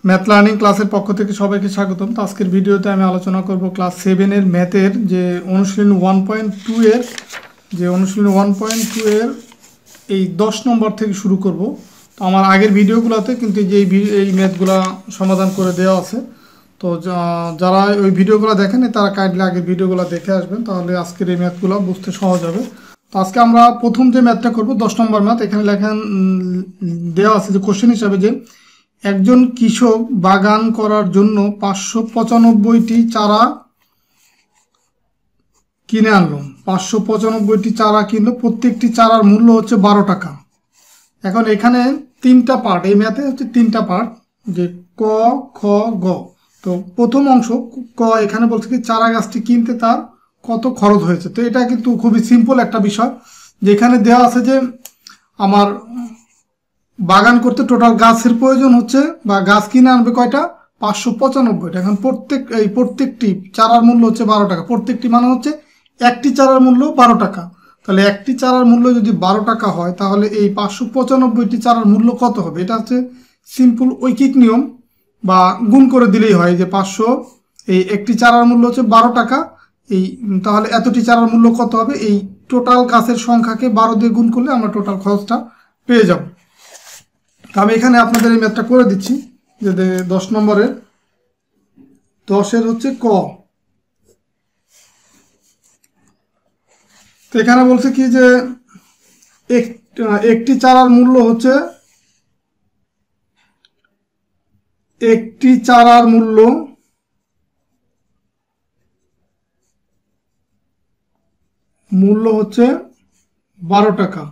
Math learning ক্লাসের পক্ষ থেকে সবাইকে স্বাগতম। তো আজকের ভিডিওতে আমি আলোচনা করব ক্লাস 7-এর ম্যাথের যে অনুশীলনী 1.2 এর এই 10 নম্বর থেকে শুরু করব। তো আমার আগের ভিডিওগুলোতে কিন্তু এই ম্যাথগুলো সমাধান করে দেওয়া আছে। তো যারা ওই ভিডিওগুলো দেখেন তারা কাইন্ডলি আগের ভিডিওগুলো দেখে আসবেন, তাহলে আজকের এই ম্যাথগুলো বুঝতে সহজ হবে। তো আজকে আমরা প্রথম যে ম্যাথটা করব 10 নম্বর ম্যাথ। এখানে দেওয়া আছে যে কোশ্চেন হিসাবে যে একজন কৃষক বাগান করার জন্য 595টি চারা কিনে আনলো। 595টি চারা কিনলো, প্রত্যেকটি চারার মূল্য হচ্ছে 12 টাকা। এখন এখানে তিনটা পার্ট, এই ম্যাথে হচ্ছে তিনটা পার্ট, যে ক, খ, গ। তো প্রথম অংশ ক, এখানে বলছে কি চারা গাছটি কিনতে তার কত খরচ হয়েছে। তো এটা কিন্তু খুবই সিম্পল একটা বিষয়, যেখানে দেওয়া আছে যে আমার বাগান করতে টোটাল গাছের প্রয়োজন হচ্ছে, বা গাছ কিনে আনবে কয়টা, 595টা। এখন প্রত্যেকটি চারার মূল্য হচ্ছে 12 টাকা। প্রত্যেকটি মানে হচ্ছে একটি চারার মূল্য 12 টাকা। তাহলে একটি চারার মূল্য যদি 12 টাকা হয়, তাহলে এই 595টি চারার মূল্য কত হবে? এটা হচ্ছে সিম্পল ঐকিক নিয়ম, বা গুণ করে দিলেই হয় যে 500, এই একটি চারার মূল্য হচ্ছে 12 টাকা, তাহলে এতটি চারার মূল্য কত হবে? এই টোটাল গাছের সংখ্যাকে 12 দিয়ে গুণ করলে আমরা টোটাল খরচটা পেয়ে যাব। আমি এখানে আপনাদের এই ম্যাথটা করে দিচ্ছি, যে 10 নম্বরের 10-এর হচ্ছে ক। তো এখানে বলছে কি যে একটি চারার মূল্য হচ্ছে, একটি চারার মূল্য হচ্ছে 12 টাকা।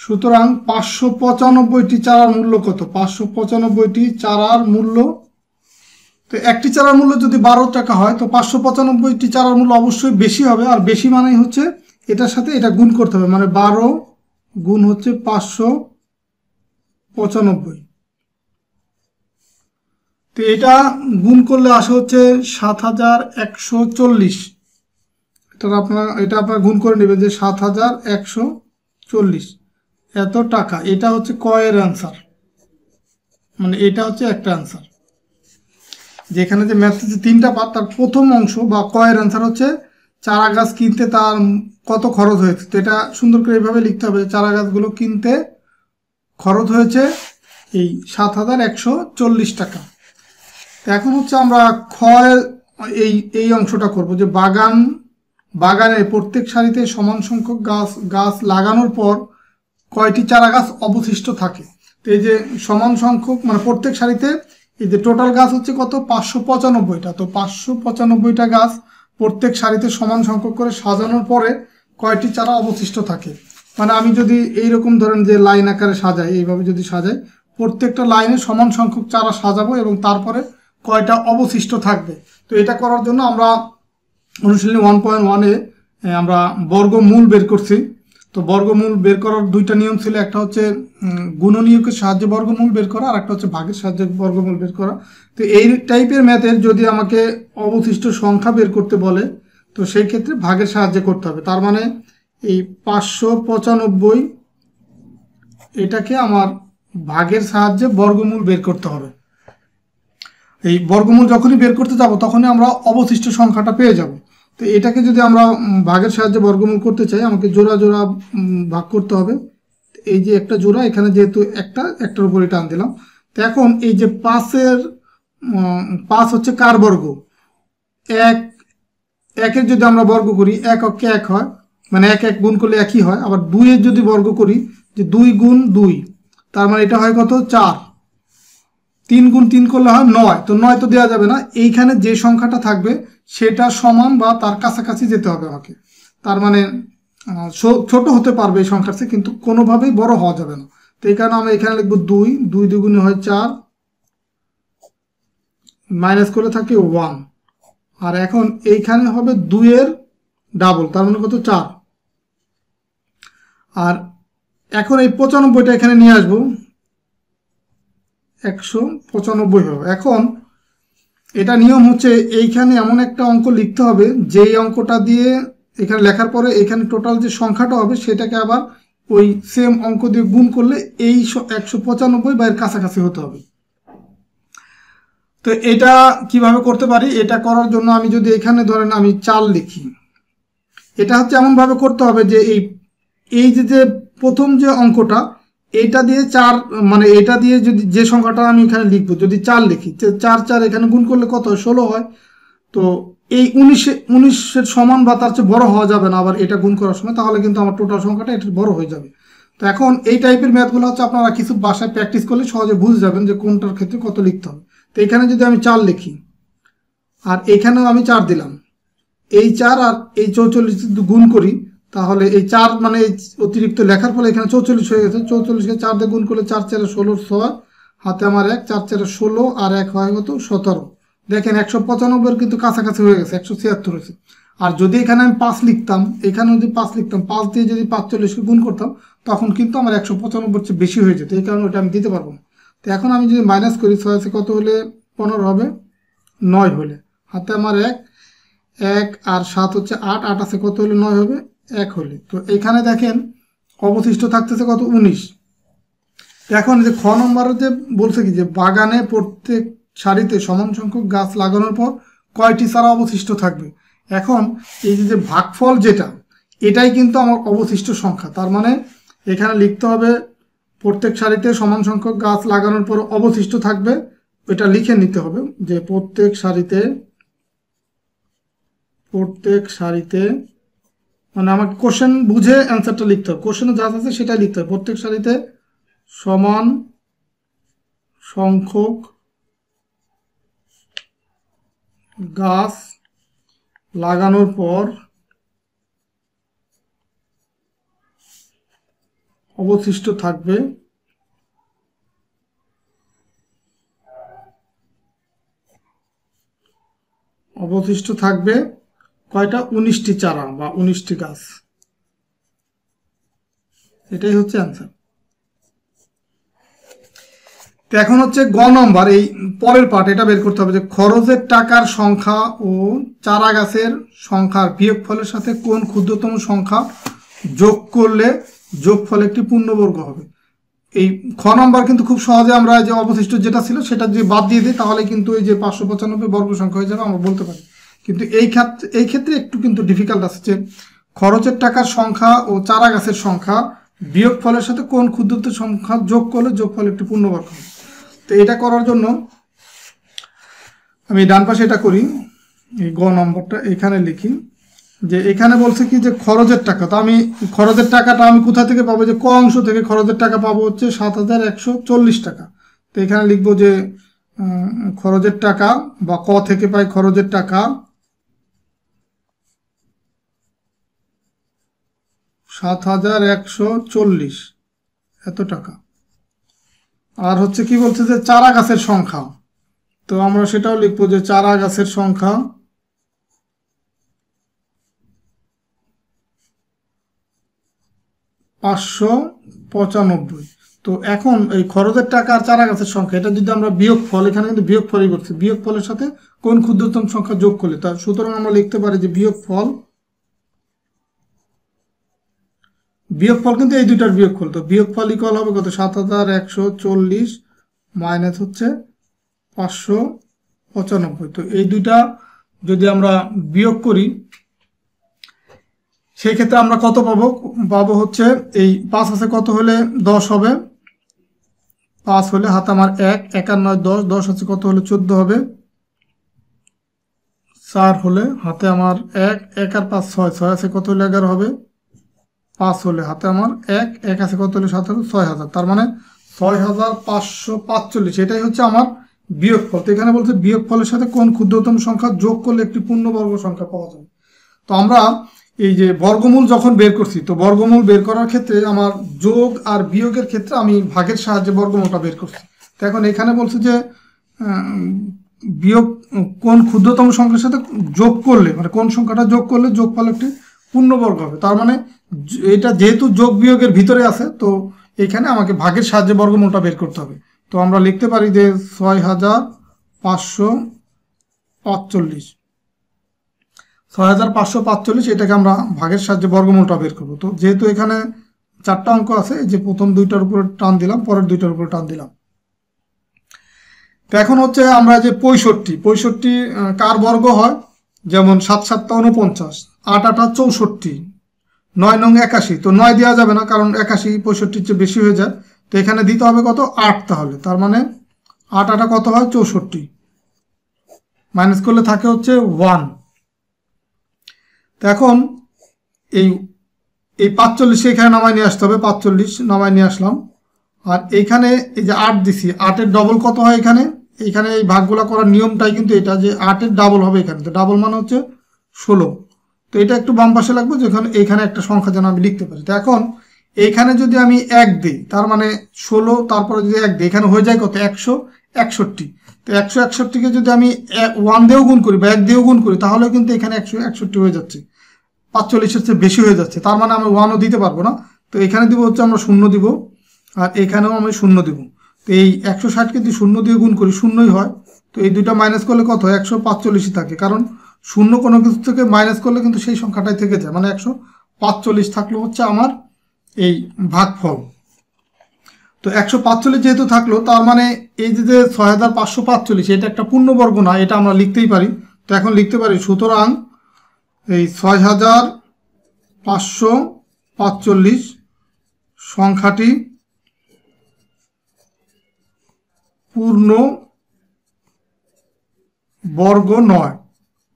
সুতরাং 595টি চারার মূল্য কত? 595টি চারার মূল্য, তো একটি চারার মূল্য যদি 12 টাকা হয়, তো 595টি চারার মূল্য অবশ্যই বেশি হবে। আর বেশি মানেই হচ্ছে এটার সাথে এটা গুণ করতে হবে, মানে 12 গুণ হচ্ছে 595। তো এটা গুণ করলে আসে হচ্ছে 7140। এটা আপনারা গুণ করে নেবেন যে 7140 এত টাকা। এটা হচ্ছে ক এর অ্যান্সার, মানে এটা হচ্ছে একটা অ্যান্সার। যেখানে যে ম্যাথের যে তিনটা পার্ট, তার প্রথম অংশ বা ক এর অ্যান্সার হচ্ছে চারা গাছ কিনতে তার কত খরচ হয়েছে। তো এটা সুন্দর করে এইভাবে লিখতে হবে, চারা গাছগুলো কিনতে খরচ হয়েছে এই 7140 টাকা। এখন হচ্ছে আমরা খ এই অংশটা করব, যে বাগানে প্রত্যেক সারিতে সমান সংখ্যক গাছ লাগানোর পর কয়টি চারা গাছ অবশিষ্ট থাকে। তো এই যে সমান সংখ্যক মানে প্রত্যেক সারিতে এই যে টোটাল গাছ হচ্ছে কত, 595টা। তো 595টা গাছ প্রত্যেক সারিতে সমান সংখ্যক করে সাজানোর পরে কয়টি চারা অবশিষ্ট থাকে। মানে আমি যদি এইরকম ধরেন যে লাইন আকারে সাজাই, এইভাবে যদি সাজাই, প্রত্যেকটা লাইনে সমান সংখ্যক চারা সাজাবো এবং তারপরে কয়টা অবশিষ্ট থাকবে। তো এটা করার জন্য আমরা অনুশীলনী 1.1-এ আমরা বর্গমূল বের করছি। তো বর্গমূল বের করার দুইটা নিয়ম ছিল, একটা হচ্ছে গুণনীয়কের সাহায্যে বর্গমূল বের করা, আর একটা হচ্ছে ভাগের সাহায্যে বর্গমূল বের করা। তো এই টাইপের ম্যাথের যদি আমাকে অবশিষ্ট সংখ্যা বের করতে বলে, তো সেই ক্ষেত্রে ভাগের সাহায্যে করতে হবে। তার মানে এই 595 এটাকে আমার ভাগের সাহায্যে বর্গমূল বের করতে হবে। এই বর্গমূল যখনই বের করতে যাব, তখনই আমরা অবশিষ্ট সংখ্যাটা পেয়ে যাব। তো এটাকে যদি আমরা ভাগের সাহায্যে বর্গমূল করতে চাই, আমাকে জোড়া জোড়া ভাগ করতে হবে। এই যে একটা জোড়া, এখানে যেহেতু একটার উপরে টান দিলাম। তো এখন এই যে 5 হচ্ছে কার বর্গ? একের যদি আমরা বর্গ করি, 1 অক্ষে 1 হয়, মানে 1 গুণ করলে 1ই হয়। আবার 2-এর যদি বর্গ করি, যে 2 গুণ 2, তার মানে এটা হয় কত, 4। 3 গুণ 3 করলে হয় 9। তো 9 তো দেওয়া যাবে না, এইখানে যে সংখ্যাটা থাকবে সেটা সমান বা তার কাছাকাছি যেতে হবে আমাকে। তার মানে ছোট হতে পারবে এই সংখ্যার চেয়ে, কিন্তু কোনোভাবেই বড় হওয়া যাবে না। তো এই কারণে আমরা এখানে লিখবো 2, 2 দুগুণে হয় 4, মাইনাস করে থাকে 1। আর এখন এইখানে হবে 2-এর ডাবল, তার মানে কত, 4। আর এখন এই 95টা এখানে নিয়ে আসবো, 195 হবে। এখন এটা নিয়ম হচ্ছে, এইখানে এমন একটা অঙ্ক লিখতে হবে, যেই অঙ্কটা দিয়ে এখানে লেখার পরে এখানে টোটাল যে সংখ্যাটা হবে সেটাকে আবার ওই সেম অঙ্ক দিয়ে গুণ করলে এই 195 বা এর কাছাকাছি হতে হবে। তো এটা কিভাবে করতে পারি, এটা করার জন্য আমি যদি এখানে ধরেন আমি 4 লিখি, এটা হচ্ছে এমনভাবে করতে হবে যে এই যে প্রথম যে অঙ্কটা এটা দিয়ে 4 মানে এটা দিয়ে যদি যে সংখ্যাটা আমি এখানে লিখবো যদি 4 লিখি, 4 এখানে গুণ করলে কত হয় 16 হয়। তো এই 19-এর সমান বা তার চেয়ে বড় হওয়া যাবে না আবার এটা গুণ করার সময়, তাহলে কিন্তু আমার টোটাল সংখ্যাটা এটা বড় হয়ে যাবে। তো এখন এই টাইপের ম্যাথগুলো হচ্ছে আপনারা কিছু বাসায় প্র্যাকটিস করলে সহজে বুঝে যাবেন যে কোনটার ক্ষেত্রে কত লিখতে হবে। তো এখানে যদি আমি 4 লিখি আর এখানেও আমি 4 দিলাম, এই 4 আর এই 44 যদি গুণ করি তাহলে এই 4 মানে অতিরিক্ত লেখার ফলে এখানে 44 হয়ে গেছে। 44কে 4 দিয়ে গুণ করলে 4 4 16 6, হাতে আমার 1, 4 4 16 আর 1 হয় কত 17। দেখেন 195 কিন্তু কাছাকাছি হয়ে গেছে, 176 হয়েছে। আর যদি এখানে আমি 5 লিখতাম, এখানে যদি 5 লিখতাম, 5 দিয়ে যদি 45কে গুণ করতাম তখন কিন্তু আমার 195 চেয়ে বেশি হয়ে যেত, এই কারণে ওটা আমি দিতে পারবো না। তো এখন আমি যদি মাইনাস করি 6 আছে কত হলে 15 হবে, 9 হলে হাতে আমার 1 আর 7 হচ্ছে 8, 8 আছে কত হলে 9 হবে 1 হলে। তো এখানে দেখেন অবশিষ্ট থাকতেছে কত 19। এখন যে খ নম্বরে যে বলছে কি যে বাগানে প্রত্যেক সারিতে সমান সংখ্যক গাছ লাগানোর পর কয়টি চারা অবশিষ্ট থাকবে। এখন এই যে ভাগফল যেটা এটাই কিন্তু আমার অবশিষ্ট সংখ্যা, তার মানে এখানে লিখতে হবে প্রত্যেক সারিতে সমান সংখ্যক গাছ লাগানোর পর অবশিষ্ট থাকবে, এটা লিখে নিতে হবে যে প্রত্যেক সারিতে মানে আমাকে কোশ্চেন বুঝে অ্যান্সারটা লিখতে হবে, কোশ্চেনে যা আছে সেটাই লিখতে হবে। প্রত্যেক সারিতে সমান সংখ্যক গাছ লাগানোর পর অবশিষ্ট থাকবে কয়টা 19টি চারা বা 19টি গাছ, এটাই হচ্ছে অ্যান্সার। তো এখন হচ্ছে গ নম্বর এই পরের পার্ট, এটা বের করতে হবে যে খরচের টাকার সংখ্যা ও চারা গাছের সংখ্যার বিয়োগফলের সাথে কোন ক্ষুদ্রতম সংখ্যা যোগ করলে যোগফল একটি পূর্ণবর্গ হবে। এই খ নম্বর কিন্তু খুব সহজে আমরা যে অবশিষ্ট যেটা ছিল সেটা যদি বাদ দিয়ে দিই তাহলে কিন্তু এই যে 595 বর্গ সংখ্যা হয়ে যাবে আমরা বলতে পারি। কিন্তু এই ক্ষেত্রে একটু কিন্তু ডিফিকাল্ট আছে যে খরচের টাকার সংখ্যা ও চারা গাছের সংখ্যা বিয়োগফলের সাথে কোন ক্ষুদ্রতম সংখ্যা যোগ করলে যোগফল একটি পূর্ণবর্গ হবে। তো এটা করার জন্য আমি ডান পাশে এটা করি, এই গ নম্বরটা এখানে লিখি যে এখানে বলছে কি যে খরচের টাকা, তো আমি খরচের টাকাটা আমি কোথা থেকে পাবো, যে ক অংশ থেকে খরচের টাকা পাবো হচ্ছে 7140 টাকা। তো এখানে লিখবো যে খরচের টাকা বা ক থেকে পাই খরচের টাকা 7140 এত টাকা। আর হচ্ছে কি বলছে যে চারা গাছের সংখ্যা, তো আমরা সেটাও লিখবো যে চারা গাছের সংখ্যা 595। তো এখন এই খরচের টাকা আর চারা গাছের সংখ্যা এটা যদি আমরা বিয়োগফল, এখানে কিন্তু বিয়োগফলই করছি, বিয়োগফলের সাথে কোন ক্ষুদ্রতম সংখ্যা যোগ করলে, তার সুতরাং আমরা লিখতে পারি যে বিয়োগফল কিন্তু এই দুইটার বিয়োগফল। তো বিয়োগফল ইকুয়াল হবে কত 7140 মাইনাস হচ্ছে 595। তো এই দুইটা যদি আমরা বিয়োগ করি সেই ক্ষেত্রে আমরা কত পাবো হচ্ছে এই 5 আছে কত হলে 10 হবে, 5 হলে হাতে আমার 1, 1 আর 9 10, 10 আছে কত হলে 14 হবে, 4 হলে হাতে আমার 1, 1 আর 5 6, 6 আছে কত হলে 11 হবে, 5 হলে হাতে আমার 1, 1 আছে কত হলে 7 হবে 6000, তার মানে 6545 এটাই হচ্ছে আমার বিয়োগফল। তো এখানে বলছে বিয়োগফলের সাথে কোন ক্ষুদ্রতম সংখ্যা যোগ করলে একটি পূর্ণবর্গ সংখ্যা পাওয়া যাবে। তো আমরা এই যে বর্গমূল যখন বের করছি, তো বর্গমূল বের করার ক্ষেত্রে আমার যোগ আর বিয়োগের ক্ষেত্রে আমি ভাগের সাহায্যে বর্গমূলটা বের করছি। তো এখন এখানে বলছে যে বিয়োগ কোন ক্ষুদ্রতম সংখ্যার সাথে যোগ করলে মানে কোন সংখ্যাটা যোগ করলে যোগফল একটি পূর্ণবর্গ হবে, তার মানে এটা যেহেতু যোগ বিয়োগের ভিতরে আছে তো এখানে আমাকে ভাগের সাহায্যে বর্গমূলটা বের করতে হবে। তো আমরা লিখতে পারি যে 6545 এটাকে আমরা ভাগের সাহায্যে বর্গমূলটা বের করবো। তো যেহেতু এখানে 4টা অঙ্ক আছে, এই যে প্রথম 2টার উপরে টান দিলাম, পরের 2টার উপরে টান দিলাম। তো এখন হচ্ছে আমরা যে 65 কার বর্গ হয়, যেমন 7 7 49, 8 8 64, 9 9 81। তো 9 দেওয়া যাবে না, কারণ 81 65 চেয়ে বেশি হয়ে যায়। তো এখানে দিতে হবে কত, 8। তাহলে তার মানে 8 8 কত হয়, 64, মাইনাস করলে থাকে হচ্ছে 1। তো এখন এই 45 এখানে নামায় নিয়ে আসতে হবে, 45 নামায় নিয়ে আসলাম। আর এইখানে এই যে 8 দিছি, 8-এর ডবল কত হয় এখানে, এইখানে এই ভাগগুলা করার নিয়মটাই কিন্তু এটা, যে 8-এর ডাবল হবে এখানে। তো ডাবল মানে হচ্ছে 16। তো এটা একটু বাম পাশে লাগবে, যেখানে এইখানে একটা সংখ্যা যেন আমি লিখতে পারি। তো এখন এইখানে যদি আমি 1 দিই, তার মানে 16, তারপরে যদি 1 দিই, এখানে হয়ে যায় কত, 161। তো 161কে যদি আমি 1 দিয়েও গুণ করি বা 1 দিয়েও গুণ করি, তাহলে কিন্তু এখানে 161 হয়ে যাচ্ছে, 45-এর চেয়ে বেশি হয়ে যাচ্ছে। তার মানে আমি 1ও দিতে পারবো না। তো এখানে দিব হচ্ছে আমরা 0 দিব, আর এখানেও আমি 0 দিব। তো এই 160কে যদি 0 দিয়ে গুণ করি, 0ই হয়। তো এই দুইটা মাইনাস করলে কত হয়, 145 থাকে, কারণ 0 কোনো কিছু থেকে মাইনাস করলে কিন্তু সেই সংখ্যাটাই থেকে যায়, মানে 145 থাকলো হচ্ছে আমার এই ভাগফল। তো 145 যেহেতু থাকলো, তার মানে এই যে 6545, এটা একটা পূর্ণবর্গ না, এটা আমরা লিখতেই পারি। তো এখন লিখতে পারি, সুতরাং এই 6545 সংখ্যাটি পূর্ণ বর্গ নয়।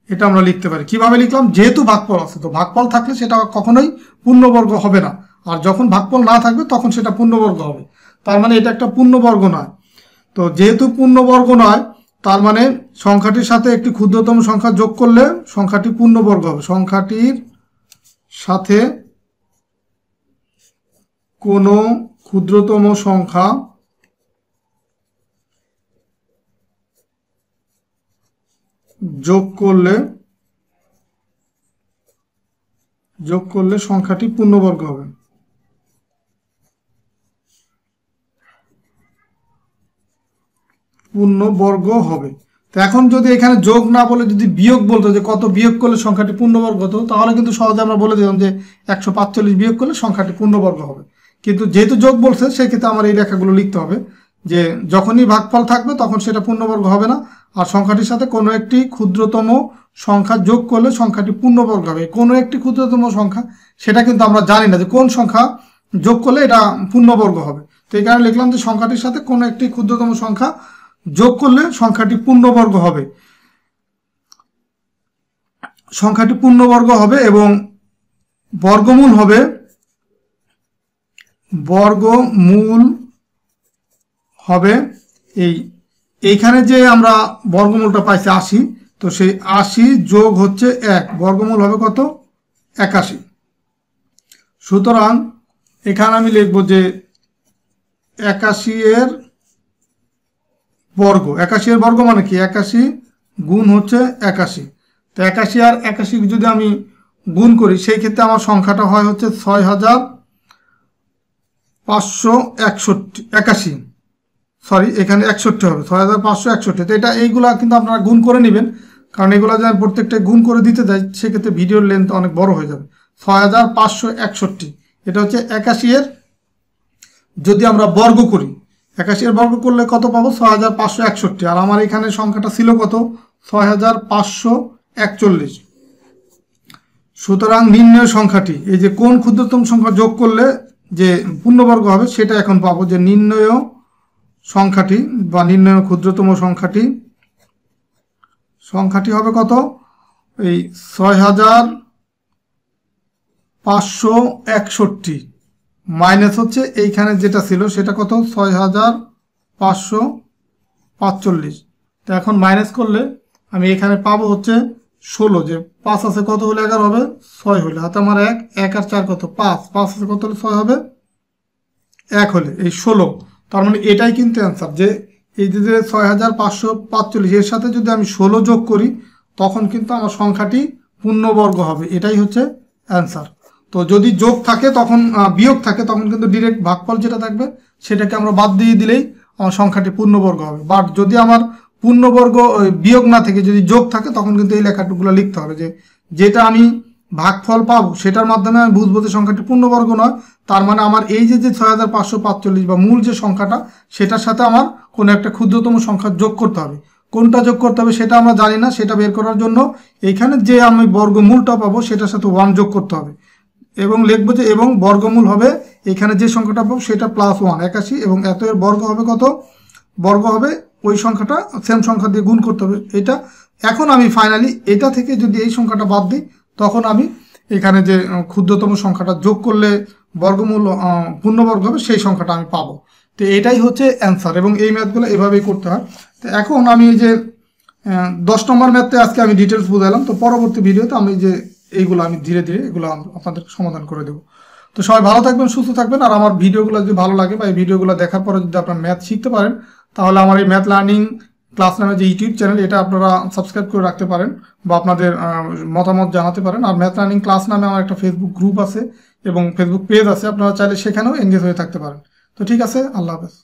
এটা আমরা লিখতে পারি। কিভাবে লিখলাম, যেহেতু ভাগফল আছে, তো ভাগফল থাকলে সেটা কখনোই পূর্ণবর্গ হবে না, আর যখন ভাগফল না থাকবে তখন সেটা পূর্ণবর্গ হবে। তার মানে এটা একটা পূর্ণবর্গ নয়। তো যেহেতু পূর্ণবর্গ নয়, তার মানে সংখ্যাটির সাথে একটি ক্ষুদ্রতম সংখ্যা যোগ করলে সংখ্যাটি পূর্ণবর্গ হবে। সংখ্যাটির সাথে কোনো ক্ষুদ্রতম সংখ্যা যোগ করলে সংখ্যাটি পূর্ণবর্গ হবে। পূর্ণবর্গ হবে। তো এখন যদি এখানে যোগ না বলে যদি বিয়োগ বলতো, যে কত বিয়োগ করলে সংখ্যাটি পূর্ণবর্গ হতো, তাহলে কিন্তু সহজে আমরা বলে দিলাম যে 145 বিয়োগ করলে সংখ্যাটি পূর্ণবর্গ হবে। কিন্তু যেহেতু যোগ বলছে, সেক্ষেত্রে আমার এই লেখাগুলো লিখতে হবে, যে যখনই ভাগফল থাকবে তখন সেটা পূর্ণবর্গ হবে না, আর সংখ্যাটির সাথে কোনো একটি ক্ষুদ্রতম সংখ্যা যোগ করলে সংখ্যাটি পূর্ণবর্গ হবে। কোনো একটি ক্ষুদ্রতম সংখ্যা, সেটা কিন্তু আমরা জানি না যে কোন সংখ্যা যোগ করলে এটা পূর্ণবর্গ হবে। তো এই কারণে লিখলাম যে সংখ্যাটির সাথে কোনো একটি ক্ষুদ্রতম সংখ্যা যোগ করলে সংখ্যাটি পূর্ণবর্গ হবে। সংখ্যাটি পূর্ণবর্গ হবে এবং বর্গমূল হবে, এইখানে যে আমরা বর্গমূলটা পাইছি 80, তো সেই 80 যোগ হচ্ছে 1, বর্গমূল হবে কত, 81। সুতরাং এখানে আমি লিখব যে 81 এর বর্গ। 81 এর বর্গ মানে কি, 81 গুণ হচ্ছে 81। তো 81 আর 81 যদি আমি গুণ করি, সেই ক্ষেত্রে আমার সংখ্যাটা হয় হচ্ছে 6581, সরি এখানে 61 হবে, 6561। তো এটা এইগুলা কিন্তু আপনারা গুণ করে নেবেন, কারণ এগুলো যদি আমি প্রত্যেকটা গুণ করে দিতে যাই, সেক্ষেত্রে ভিডিওর লেন্থ অনেক বড় হয়ে যাবে। 6561, এটা হচ্ছে 81 এর যদি আমরা বর্গ করি, 81 এর বর্গ করলে কত পাবো, 6561। আর আমার এখানে সংখ্যাটা ছিল কত, 6541। সুতরাং নির্ণয় সংখ্যাটি, এই যে কোন ক্ষুদ্রতম সংখ্যা যোগ করলে যে পূর্ণবর্গ হবে, সেটা এখন পাবো, যে নির্ণয় সংখ্যাটি বা নির্ণয় ক্ষুদ্রতম সংখ্যাটি হবে কত, এই 6561 মাইনাস হচ্ছে এইখানে যেটা ছিল সেটা কত, 6545। তো এখন মাইনাস করলে আমি এখানে পাবো হচ্ছে 16, যে 5 আছে কত হলে 11 হবে, 6 হলে, হাতে আমার 1 আর 4 কত, 5 আছে কত হলে 6 হবে, 1 হলে, এই 16। তার মানে এটাই কিন্তু অ্যান্সার, যে এই যে 6545 এর সাথে যদি আমি 16 যোগ করি, তখন কিন্তু আমার সংখ্যাটি পূর্ণবর্গ হবে। এটাই হচ্ছে অ্যান্সার। তো যদি যোগ থাকে তখন, বিয়োগ থাকে তখন কিন্তু ডিরেক্ট ভাগফল যেটা থাকবে সেটাকে আমরা বাদ দিয়ে দিলেই আমার সংখ্যাটি পূর্ণবর্গ হবে। বাট যদি আমার পূর্ণবর্গ বিয়োগ না থেকে যদি যোগ থাকে, তখন কিন্তু এই লেখাটুকুলো লিখতে হবে, যে যেটা আমি ভাগফল পাবো সেটার মাধ্যমে আমি বুঝবো যে সংখ্যাটি পূর্ণবর্গ নয়, তার মানে আমার এই যে 6545 বা মূল যে সংখ্যাটা সেটার সাথে আমার কোনো একটা ক্ষুদ্রতম সংখ্যা যোগ করতে হবে। কোনটা যোগ করতে হবে সেটা আমরা জানি না, সেটা বের করার জন্য এইখানে যে আমি বর্গমূলটা পাবো সেটার সাথে 1 যোগ করতে হবে এবং লিখবো যে এবং বর্গমূল হবে এখানে যে সংখ্যাটা পাবো সেটা +1 81 এবং এত এর বর্গ হবে কত, বর্গ হবে ওই সংখ্যাটা সেম সংখ্যা দিয়ে গুণ করতে হবে এটা। এখন আমি ফাইনালি এটা থেকে যদি এই সংখ্যাটা বাদ দিই তখন আমি এখানে যে ক্ষুদ্রতম সংখ্যাটা যোগ করলে বর্গমূল পূর্ণবর্গ হবে সেই সংখ্যাটা আমি পাবো। তো এটাই হচ্ছে অ্যান্সার এবং এই ম্যাথগুলো এভাবেই করতে হয়। তো এখন আমি এই যে 10 নম্বর ম্যাথে আজকে আমি ডিটেলস বুঝালাম, তো পরবর্তী ভিডিওতে আমি যে এইগুলো আমি ধীরে ধীরে এগুলো আপনাদেরকে সমাধান করে দেবো। তো সবাই ভালো থাকবেন, সুস্থ থাকবেন, আর আমার ভিডিওগুলো যদি ভালো লাগে বা এই ভিডিওগুলো দেখার পরে যদি আপনারা ম্যাথ শিখতে পারেন তাহলে আমার এই ম্যাথ লার্নিং ক্লাস নামে যে ইউটিউব চ্যানেল এটা আপনারা সাবস্ক্রাইব করে রাখতে পারেন বা আপনাদের মতামত জানাতে পারেন। আর ম্যাথ লার্নিং ক্লাস নামে আমার একটা ফেসবুক গ্রুপ আছে এবং ফেসবুক পেজ আছে, আপনারা চাইলে সেখানেও এনগেজ হয়ে থাকতে পারেন। তো ঠিক আছে, আল্লাহ হাফেজ।